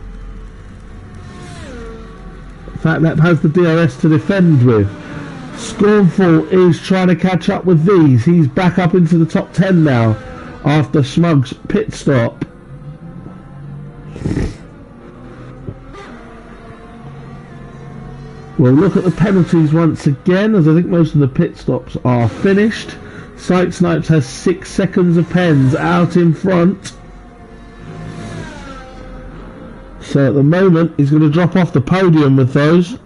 Fatlep has the DRS to defend with. Scornful is trying to catch up with these. He's back up into the top 10 now after Smug's pit stop. We'll look at the penalties once again, as I think most of the pit stops are finished. Syke Snipes has 6 seconds of pens out in front. So at the moment he's going to drop off the podium with those.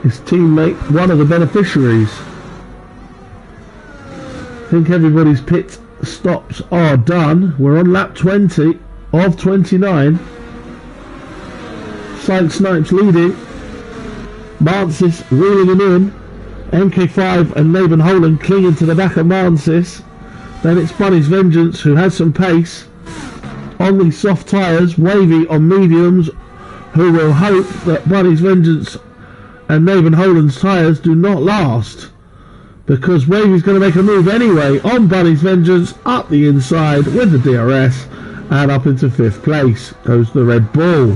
His teammate, one of the beneficiaries. I think everybody's pit stops are done. We're on lap 20 of 29. Syke Snipes leading. Mansis reeling him in. MK5 and Laban Holland clinging to the back of Mansis. Then it's Bunny's Vengeance, who has some pace on these soft tyres. Wavy on mediums, who will hope that Bunny's Vengeance and Laban Holland's tyres do not last, because Wavy's going to make a move anyway on Bunny's Vengeance up the inside with the DRS, and up into 5th place goes the Red Bull.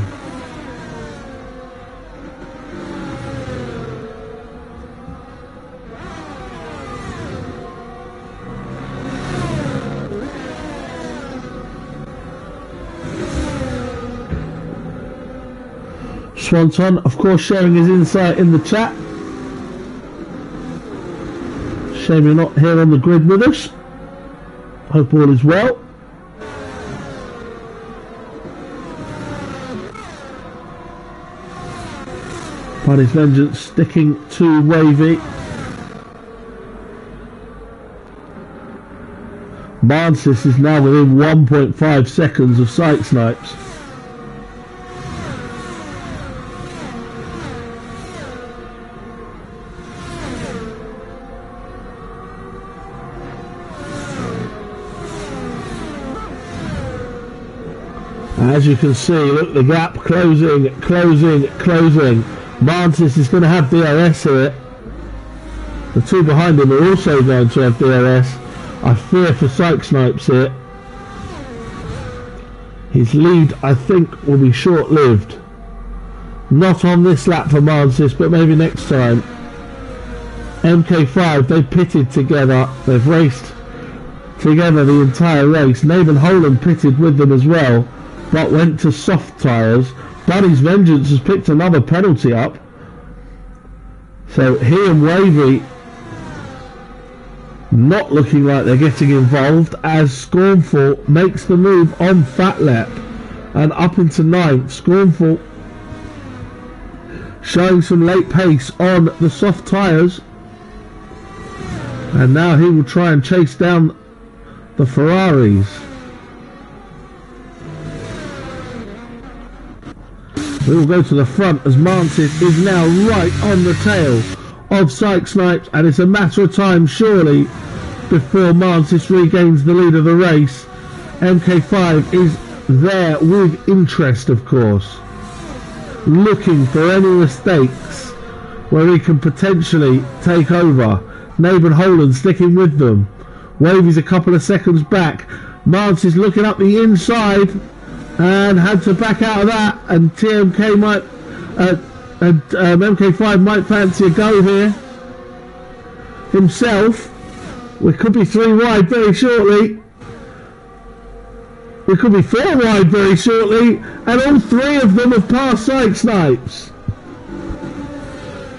Swanton, of course, sharing his insight in the chat. Shame you're not here on the grid with us. Hope all is well. Bunny's Vengeance sticking to Wavy. Mansis is now within 1.5 seconds of Syke Snipes. As you can see, look, the gap closing. Mansis is going to have DRS here. The two behind him are also going to have DRS. I fear for Syke Snipes here. His lead, I think, will be short-lived. Not on this lap for Mansis, but maybe next time. MK5, they pitted together. They've raced together the entire race. Nathan Holland pitted with them as well, but went to soft tyres. Bunny's Vengeance has picked another penalty up. So he and Wavy not looking like they're getting involved, as Scornful makes the move on Fat Lap and up into 9th. Scornful showing some late pace on the soft tyres, and now he will try and chase down the Ferraris. We will go to the front as Mantis is now right on the tail of Syke Snipes, and it's a matter of time surely before Mantis regains the lead of the race. MK5 is there with interest, of course, looking for any mistakes where he can potentially take over. Nathan Holland sticking with them. Wavy's a couple of seconds back. Mantis looking up the inside and had to back out of that, and TMK might MK5 might fancy a go here himself. We could be 3 wide very shortly. We could be 4 wide very shortly, and all 3 of them have passed Syke Snipes.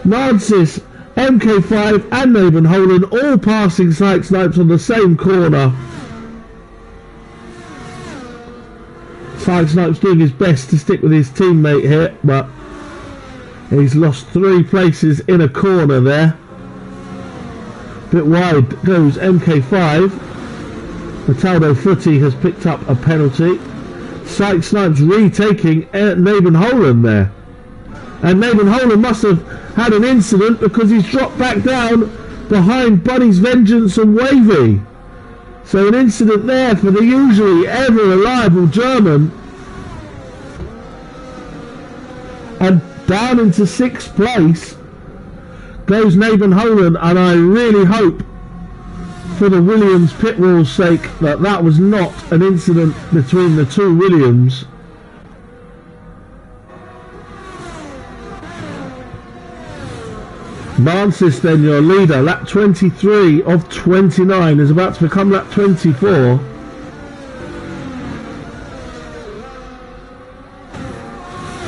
Mantis, MK5 and Nathan Holland all passing Syke Snipes on the same corner. Syke Snipes doing his best to stick with his teammate here, but he's lost 3 places in a corner there. Bit wide goes MK5. Mataldo Footy has picked up a penalty. Syke Snipes retaking Nathan Holland there. And Nathan Holland must have had an incident, because he's dropped back down behind Bunny's Vengeance and Wavy. So an incident there for the usually ever reliable German. And down into 6th place goes Nathan Holland, and I really hope for the Williams pit wall's sake that that was not an incident between the 2 Williams. Mantis then your leader, lap 23 of 29, is about to become lap 24.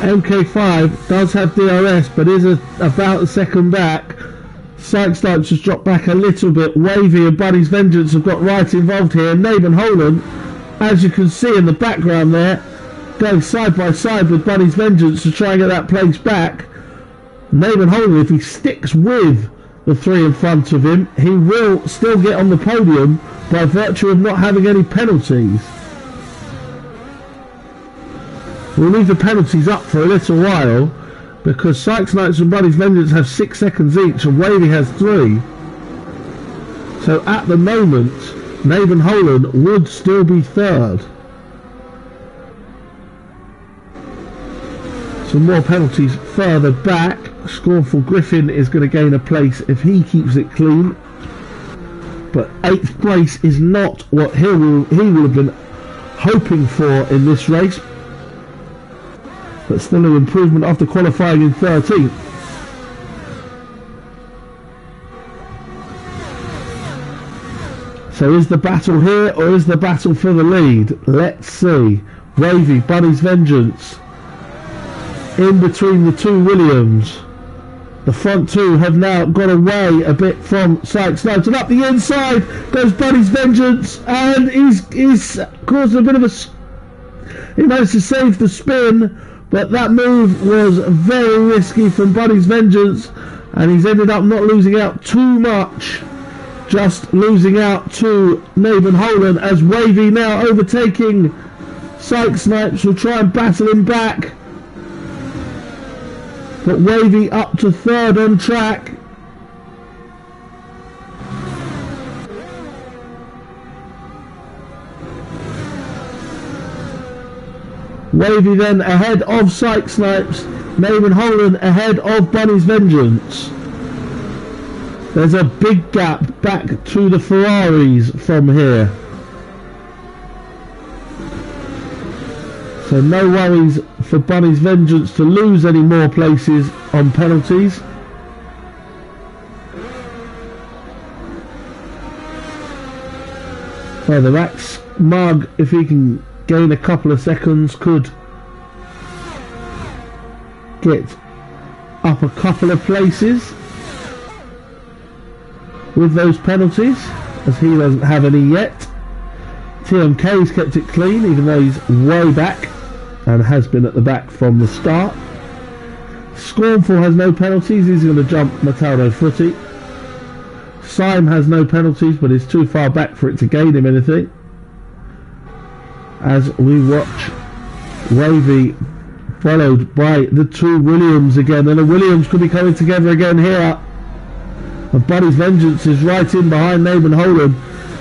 MK5 does have DRS, but is about a second back. Syke Snipes has dropped back a little bit. Wavy and Bunny's Vengeance have got right involved here. Nathan Holland, as you can see in the background there, going side by side with Bunny's Vengeance to try and get that place back. Nathan Holland, if he sticks with the 3 in front of him, he will still get on the podium by virtue of not having any penalties. We'll leave the penalties up for a little while, because Syke Snipes and Bunny's Vengeance have 6 seconds each and Wavy has 3. So at the moment, Nathan Holland would still be 3rd. Some more penalties further back. Scornful Griffin is going to gain a place if he keeps it clean. But 8th place is not what he will have been hoping for in this race. But still an improvement after qualifying in 13th. So is the battle here, or is the battle for the lead? Let's see. Wavy, Bunny's Vengeance in between the 2 Williams. The front 2 have now got away a bit from Syke Snipes, and up the inside goes Bunny's Vengeance, and he's caused a bit of a... He managed to save the spin, but that move was very risky from Bunny's Vengeance, and he's ended up not losing out too much, just losing out to Nathan Holland, as Wavy now overtaking Syke Snipes will try and battle him back. But Wavy up to 3rd on track. Wavy then ahead of Syke Snipes. Nathan Holland ahead of Bunny's Vengeance. There's a big gap back to the Ferraris from here. So no worries for Bunny's Vengeance to lose any more places on penalties. further back. Smug, if he can gain a couple of seconds, could get up a couple of places with those penalties, as he doesn't have any yet. TMK's kept it clean, even though he's way back and has been at the back from the start. Scornful has no penalties, he's going to jump Mataldo Footy. Syme has no penalties, but is too far back for it to gain him anything. As we watch Wavy followed by the two Williams again, and the Williams could be coming together again here. And Buddy's Vengeance is right in behind Naban Holden.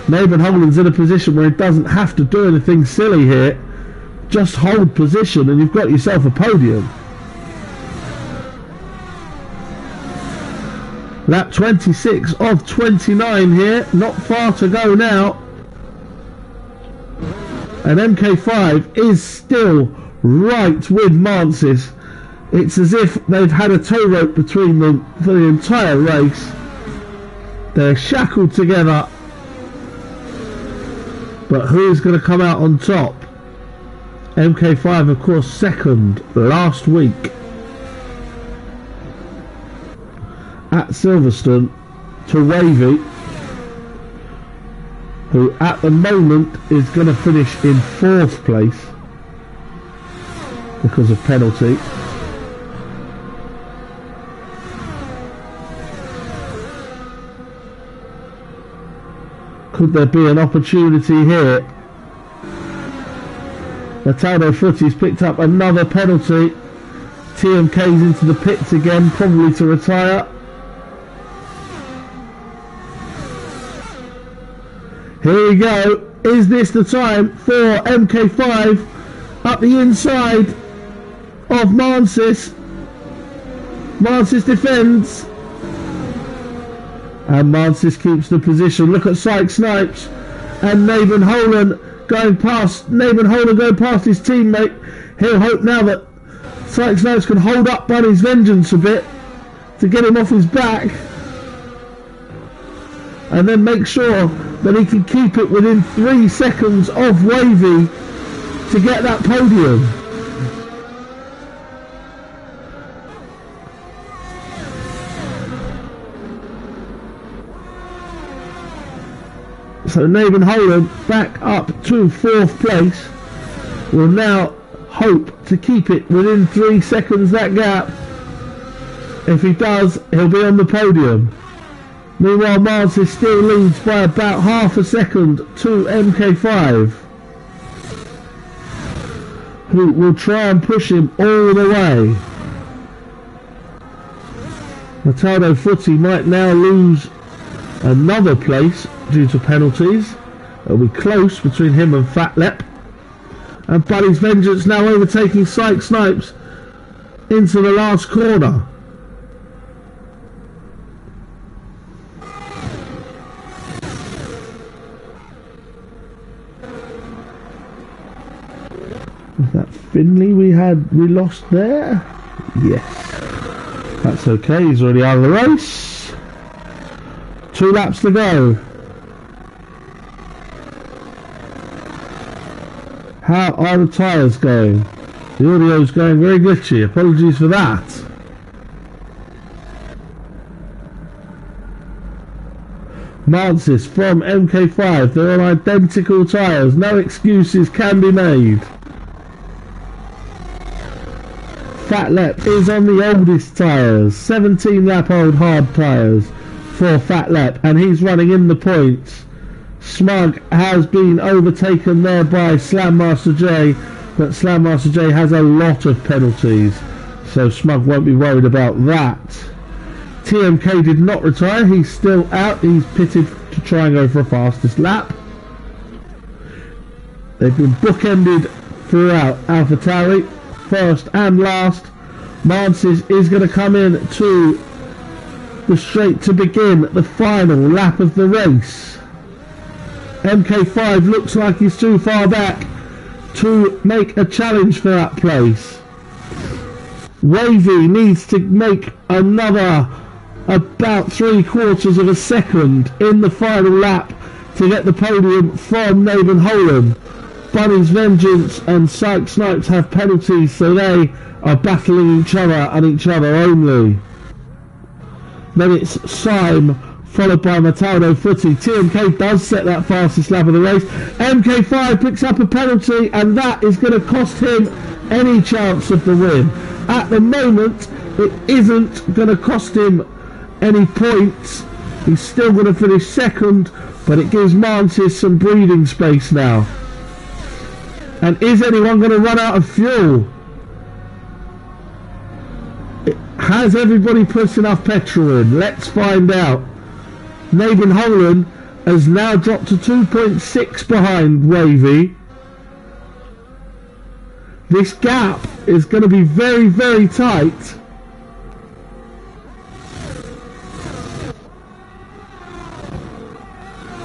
Naban Holden's in a position where he doesn't have to do anything silly here. Just hold position and you've got yourself a podium. Lap 26 of 29 here, not far to go now. And MK5 is still right with Mansis. It's as if they've had a tow rope between them for the entire race. They're shackled together. But who's going to come out on top? MK5, of course, second last week at Silverstone to Wavy, who at the moment is going to finish in 4th place because of penalty. Could there be an opportunity here? Mataldo Footy's picked up another penalty. TMK's into the pits again, probably to retire. Here we go. Is this the time for MK5 up the inside of Mansis? Mansis defends. And Mansis keeps the position. Look at Syke Snipes and Naban Holden going past. Naban Holden going past his teammate. He'll hope now that Syke Snipes can hold up Buddy's Vengeance a bit to get him off his back, and then make sure that he can keep it within 3 seconds of Wavy to get that podium. So Naban Holden back up to 4th place. Will now hope to keep it within 3 seconds, that gap. If he does, he'll be on the podium. Meanwhile, Mansis still leads by about half a second to MK5, who will try and push him all the way. Mataldo Footy might now lose another place due to penalties. It'll be close between him and Fatlep. And Buddy's Vengeance now overtaking Syke Snipes into the last corner. Was that Finley we lost there? Yes. That's okay, he's already out of the race. 2 laps to go. How are the tyres going? The audio's going very glitchy, apologies for that. Mansis from MK5, they're on identical tyres, no excuses can be made. Fatlep is on the oldest tyres, 17 lap old hard tyres for Fatlep, and he's running in the points. Smug has been overtaken there by Slam Master J, but Slam Master J has a lot of penalties, so Smug won't be worried about that. TMK did not retire, he's still out, he's pitted to try and go for a fastest lap. They've been bookended throughout AlphaTauri, first and last. Mansis is going to come in to the straight to begin the final lap of the race. MK5 looks like he's too far back to make a challenge for that place. Wavy needs to make another about 3/4 of a second in the final lap to get the podium from Naven Holland. Bunny's Vengeance and Psych Snipes have penalties, so they are battling each other and each other only. Then it's Syme, followed by Mataldo Footy. TMK does set that fastest lap of the race. MK5 picks up a penalty, and that is going to cost him any chance of the win. At the moment, it isn't going to cost him any points. He's still going to finish second, but it gives Mantis some breathing space now. And is anyone going to run out of fuel? Has everybody put enough petrol in? Let's find out. Naven Holland has now dropped to 2.6 behind Wavy. This gap is going to be very, very tight.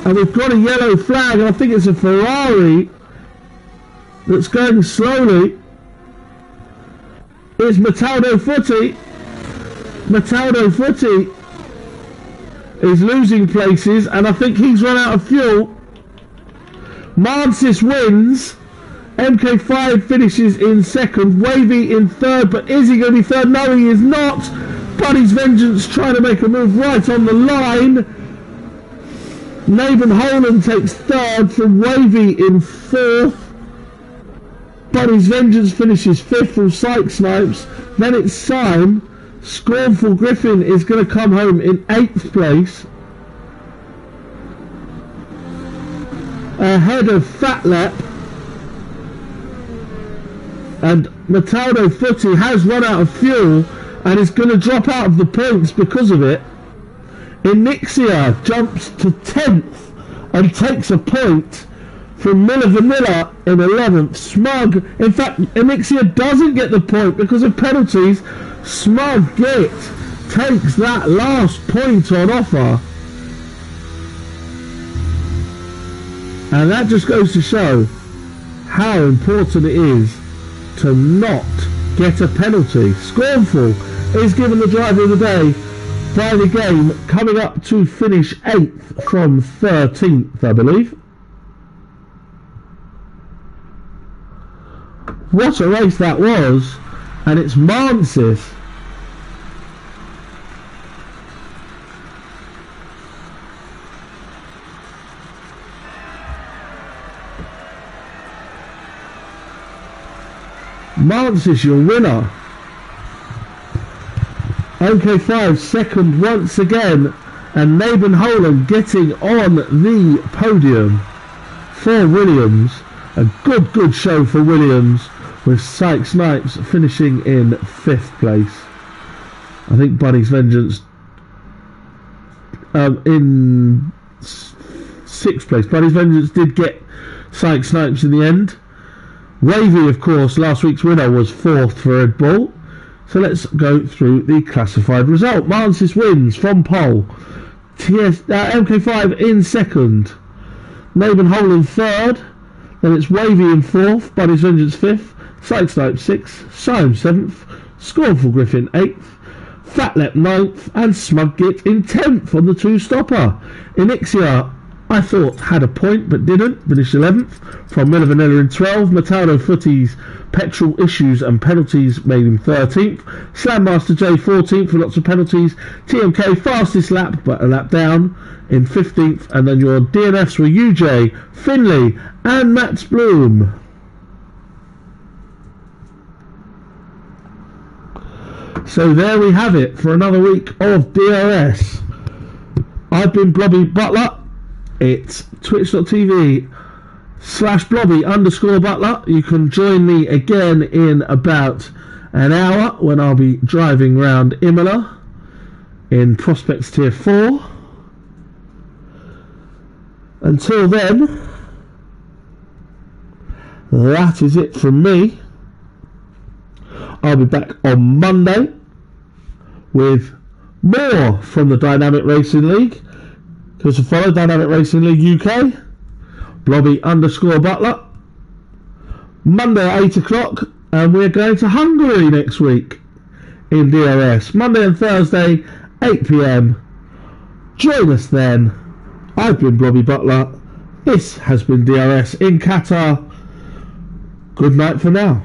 And we've got a yellow flag, and I think it's a Ferrari that's going slowly. It's Mataldo Footy. Mataldo Footy is losing places, and I think he's run out of fuel. Mansis wins. MK5 finishes in second. Wavy in third, but is he going to be third? No, he is not. Bunny's Vengeance trying to make a move right on the line. Naven Holland takes third from Wavy in fourth. Bunny's Vengeance finishes fifth from Psych Snipes. Then it's Syme. Scornful Griffin is going to come home in 8th place, ahead of Fatlap. And Mataldo Footy has run out of fuel and is going to drop out of the points because of it. Inixia jumps to 10th and takes a point from Miller Vanilla in 11th. Smug, in fact, Inixia doesn't get the point because of penalties. Smug Git takes that last point on offer. And that just goes to show how important it is to not get a penalty. Scornful is given the driver of the day by the game, coming up to finish 8th from 13th, I believe. What a race that was. And it's Mansis. Mansis, your winner. MK5 second once again, and Naven Holland getting on the podium for Williams. A good show for Williams, with Psych Snipes finishing in 5th place. I think Bunny's Vengeance in 6th place. Bunny's Vengeance did get Psych Snipes in the end. Wavy, of course, last week's winner, was 4th for Red Bull. So let's go through the classified result. Mansis wins from pole. MK5 in 2nd. Naven Holland 3rd. Then it's Wavy in 4th. Bunny's Vengeance 5th. Psych Snipes 6th. Syme 7th. Scornful Griffin 8th. Fatlep 9th. And Smug Git in 10th on the 2-stopper. Inixia, I thought, had a point but didn't. Finished 11th from Miller Vanilla in 12th. Mataldo Footy's petrol issues and penalties made him 13th. Slammaster J 14th for lots of penalties. TMK fastest lap but a lap down in 15th. And then your DNFs were UJ, Finley and Mats Bloom. So there we have it for another week of DRS. I've been Blobby Butler. It's twitch.tv/Blobby_Butler. You can join me again in about an hour when I'll be driving around Imola in Prospects Tier 4. Until then, that is it from me. I'll be back on Monday with more from the Dynamic Racing League. Because to follow Dynamic Racing League UK, Blobby_Butler, Monday at 8 o'clock, and we're going to Hungary next week in DRS. Monday and Thursday, 8 PM. Join us then. I've been Blobby Butler. This has been DRS in Qatar. Good night for now.